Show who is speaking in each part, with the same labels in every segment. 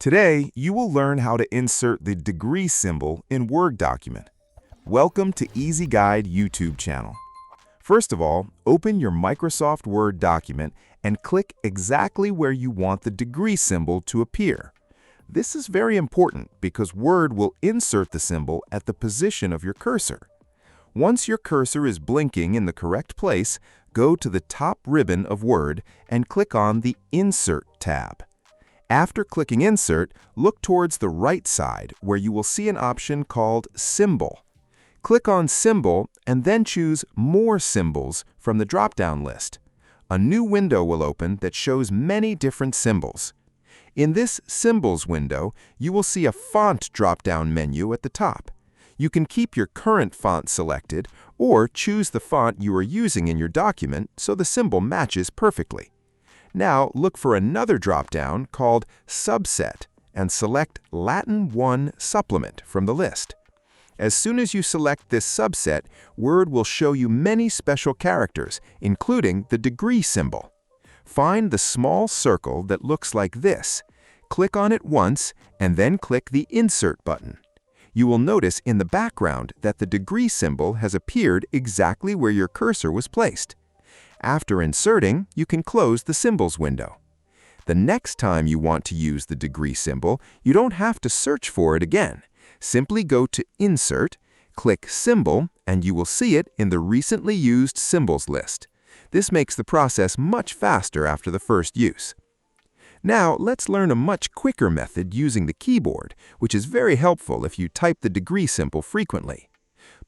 Speaker 1: Today, you will learn how to insert the degree symbol in Word document. Welcome to Easy Guide YouTube channel. First of all, open your Microsoft Word document and click exactly where you want the degree symbol to appear. This is very important because Word will insert the symbol at the position of your cursor. Once your cursor is blinking in the correct place, go to the top ribbon of Word and click on the Insert tab. After clicking Insert, look towards the right side where you will see an option called Symbol. Click on Symbol and then choose More Symbols from the drop-down list. A new window will open that shows many different symbols. In this Symbols window, you will see a Font drop-down menu at the top. You can keep your current font selected or choose the font you are using in your document so the symbol matches perfectly. Now look for another drop-down called Subset and select Latin 1 Supplement from the list. As soon as you select this subset, Word will show you many special characters, including the degree symbol. Find the small circle that looks like this. Click on it once and then click the Insert button. You will notice in the background that the degree symbol has appeared exactly where your cursor was placed. After inserting, you can close the Symbols window. The next time you want to use the degree symbol, you don't have to search for it again. Simply go to Insert, click Symbol, and you will see it in the recently used symbols list. This makes the process much faster after the first use. Now, let's learn a much quicker method using the keyboard, which is very helpful if you type the degree symbol frequently.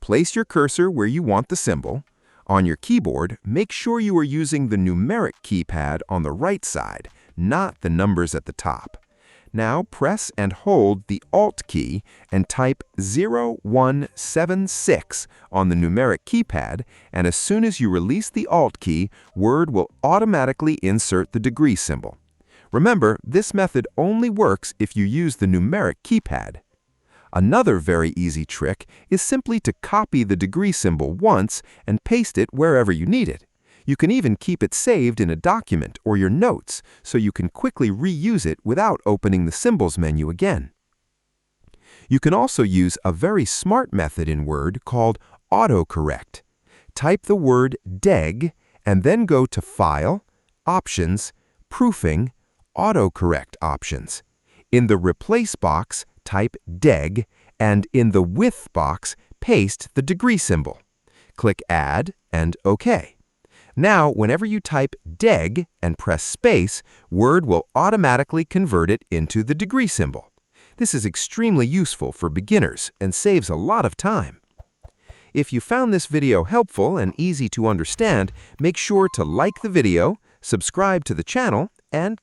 Speaker 1: Place your cursor where you want the symbol. On your keyboard, make sure you are using the numeric keypad on the right side, not the numbers at the top. Now press and hold the Alt key and type 0176 on the numeric keypad, and as soon as you release the Alt key, Word will automatically insert the degree symbol. Remember, this method only works if you use the numeric keypad. Another very easy trick is simply to copy the degree symbol once and paste it wherever you need it. You can even keep it saved in a document or your notes so you can quickly reuse it without opening the Symbols menu again. You can also use a very smart method in Word called AutoCorrect. Type the word DEG and then go to File, Options, Proofing, AutoCorrect options. In the Replace box, type DEG, and in the With box, paste the degree symbol. Click Add and OK. Now, whenever you type DEG and press space, Word will automatically convert it into the degree symbol. This is extremely useful for beginners and saves a lot of time. If you found this video helpful and easy to understand, make sure to like the video, subscribe to the channel, and